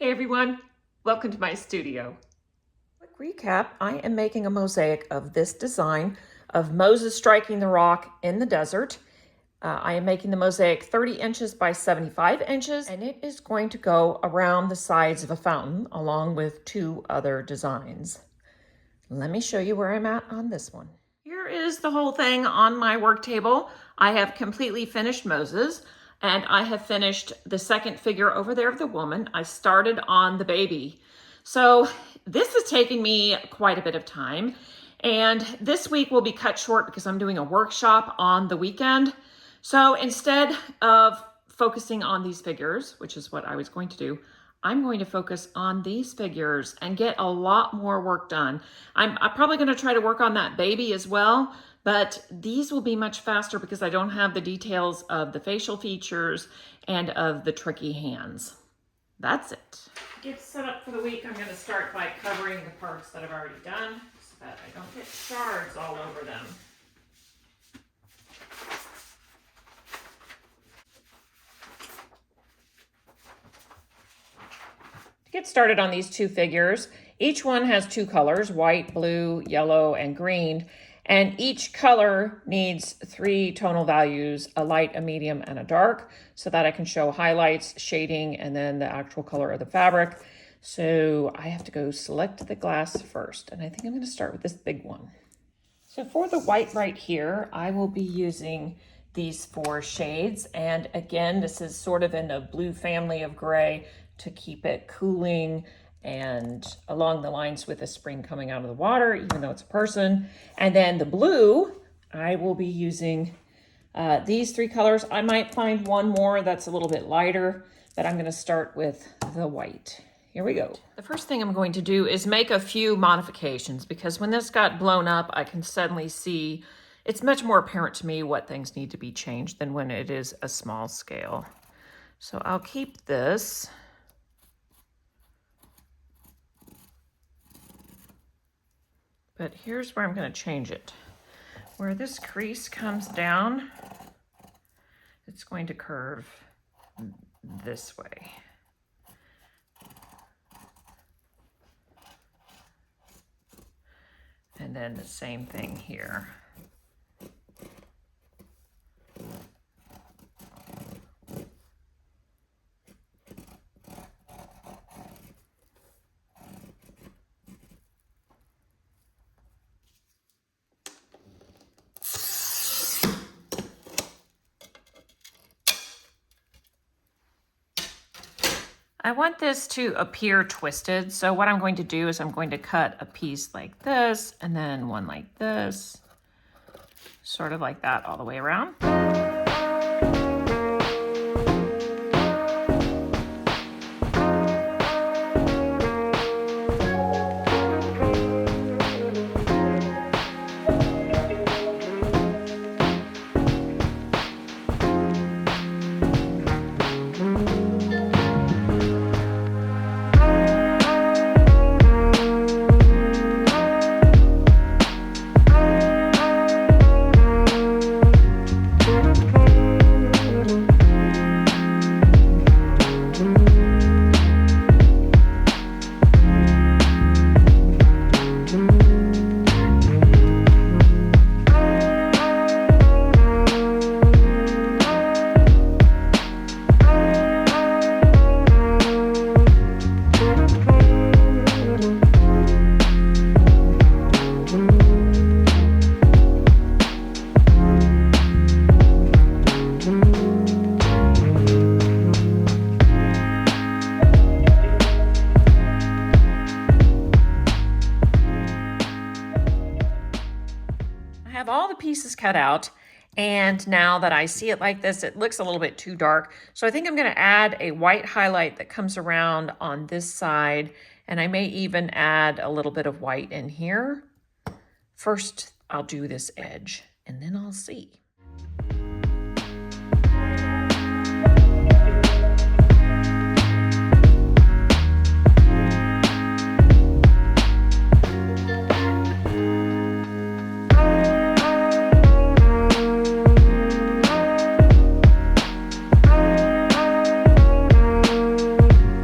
Hey everyone, welcome to my studio. Quick recap, I am making a mosaic of this design of Moses striking the rock in the desert. I am making the mosaic 30 inches by 75 inches, and it is going to go around the sides of a fountain along with two other designs. Let me show you where I'm at on this one. Here is the whole thing on my work table. I have completely finished Moses. And I have finished the second figure over there of the woman. I started on the baby. So this has taken me quite a bit of time. And this week will be cut short because I'm doing a workshop on the weekend. So instead of focusing on these figures, which is what I was going to do, I'm going to focus on these figures and get a lot more work done. I'm probably going to try to work on that baby as well. But these will be much faster because I don't have the details of the facial features and of the tricky hands. That's it. To get set up for the week, I'm going to start by covering the parts that I've already done so that I don't get shards all over them. To get started on these two figures, each one has two colors, white, blue, yellow, and green. And each color needs three tonal values, a light, a medium, and a dark, so that I can show highlights, shading, and then the actual color of the fabric. So I have to go select the glass first, and I think I'm going to start with this big one. So for the white right here, I will be using these four shades. And again, this is sort of in a blue family of gray to keep it cooling and along the lines with the spring coming out of the water, even though it's a person. And then the blue, I will be using these three colors. I might find one more that's a little bit lighter, but I'm gonna start with the white. Here we go. The first thing I'm going to do is make a few modifications because when this got blown up, I can suddenly see it's much more apparent to me what things need to be changed than when it is a small scale. So I'll keep this. But here's where I'm going to change it. Where this crease comes down, it's going to curve this way. And then the same thing here. I want this to appear twisted, so what I'm going to do is I'm going to cut a piece like this and then one like this, sort of like that all the way around. Have all the pieces cut out, and now that I see it like this, it looks a little bit too dark. So I think I'm going to add a white highlight that comes around on this side, and I may even add a little bit of white in here. First, I'll do this edge, and then I'll see.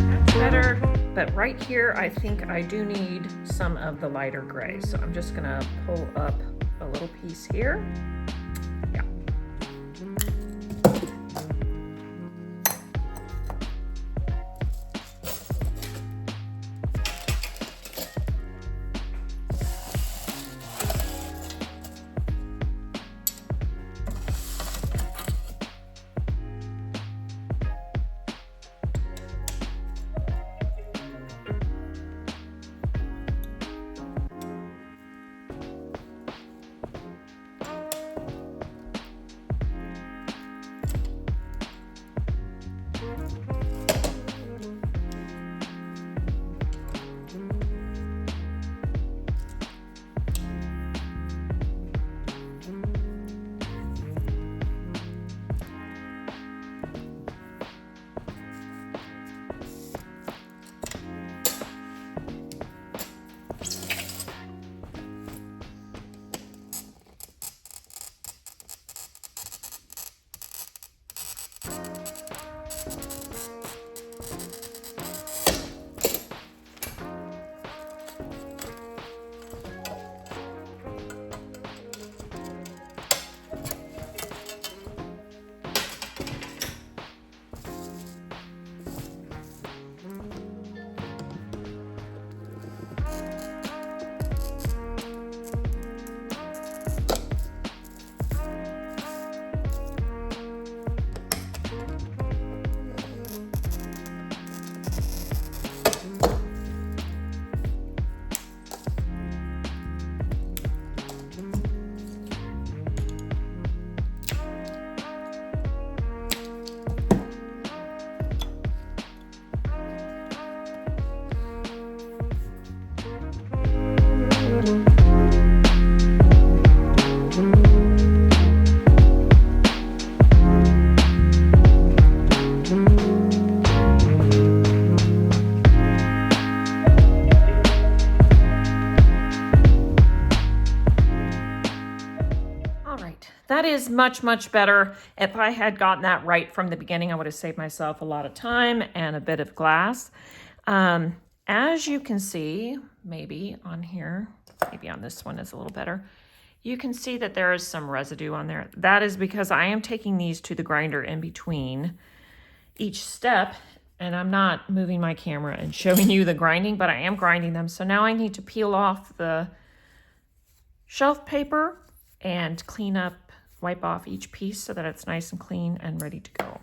That's better. but right here I think I do need some of the lighter gray. So I'm just gonna pull up a little piece here. Yeah. That is much, much better. If I had gotten that right from the beginning, I would have saved myself a lot of time and a bit of glass. As you can see, maybe on here, maybe on this one is a little better. You can see that there is some residue on there. That is because I am taking these to the grinder in between each step, and I'm not moving my camera and showing you the grinding, but I am grinding them. So now I need to peel off the shelf paper and clean up, wipe off each piece so that it's nice and clean and ready to go.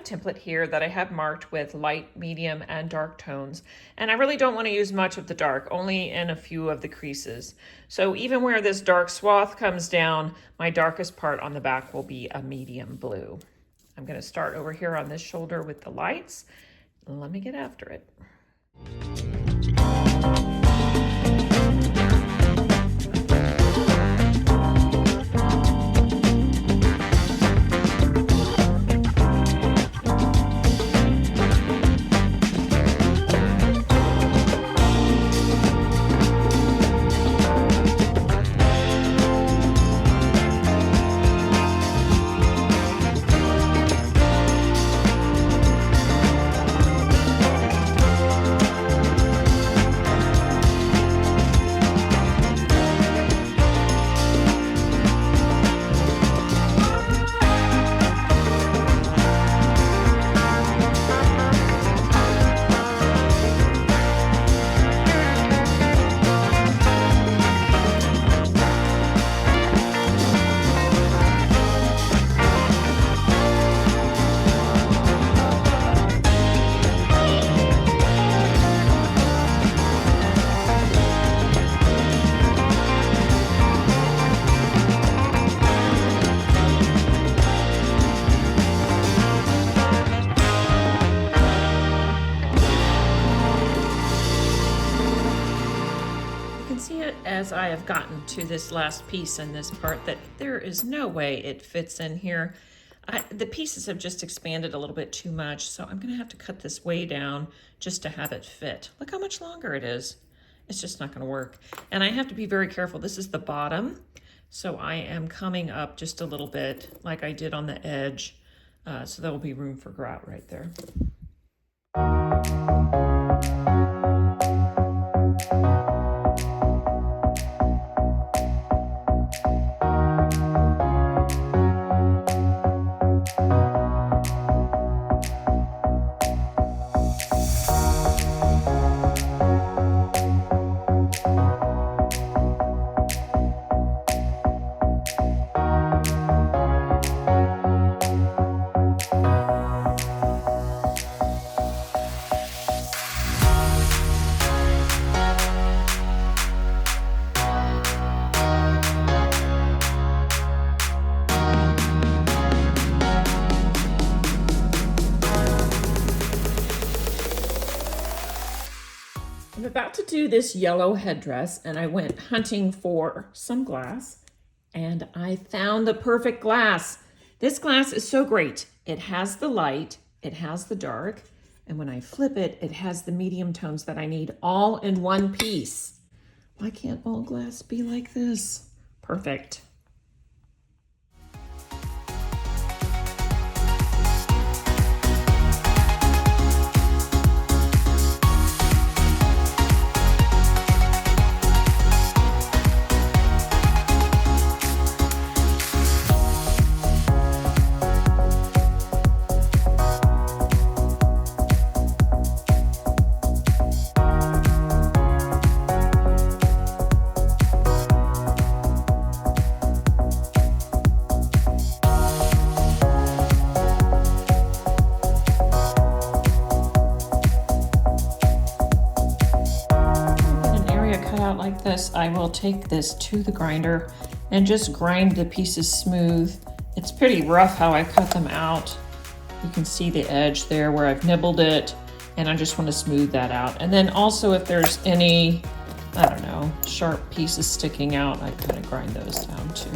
a template here that I have marked with light, medium, and dark tones. And I really don't want to use much of the dark, only in a few of the creases. So even where this dark swath comes down, my darkest part on the back will be a medium blue. I'm going to start over here on this shoulder with the lights. Let me get after it. As I have gotten to this last piece in this part that there is no way it fits in here. The pieces have just expanded a little bit too much, so I'm gonna have to cut this way down just to have it fit. Look how much longer it is. It's just not gonna work. And I have to be very careful. This is the bottom, so I am coming up just a little bit like I did on the edge, so there will be room for grout right there. I'm about to do this yellow headdress, and I went hunting for some glass, and I found the perfect glass. This glass is so great. It has the light, it has the dark, and when I flip it, it has the medium tones that I need all in one piece. Why can't all glass be like this? Perfect. Like this, I will take this to the grinder and just grind the pieces smooth. It's pretty rough how I cut them out. You can see the edge there where I've nibbled it, and I just want to smooth that out. And then also if there's any, I don't know, sharp pieces sticking out, I kind of grind those down too.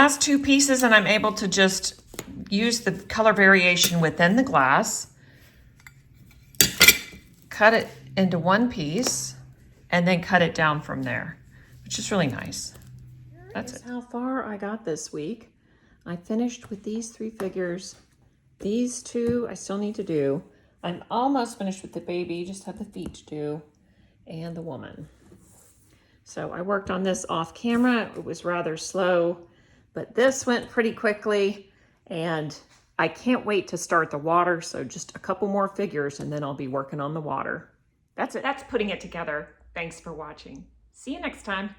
last two pieces and I'm able to just use the color variation within the glass, cut it into one piece, and then cut it down from there, which is really nice. That's it. How far I got this week. I finished with these 3 figures. These 2 I still need to do. I'm almost finished with the baby, just have the feet to do, and the woman. So I worked on this off camera. It was rather slow, but this went pretty quickly, and I can't wait to start the water. So just a couple more figures and then I'll be working on the water. That's it. That's putting it together. Thanks for watching. See you next time.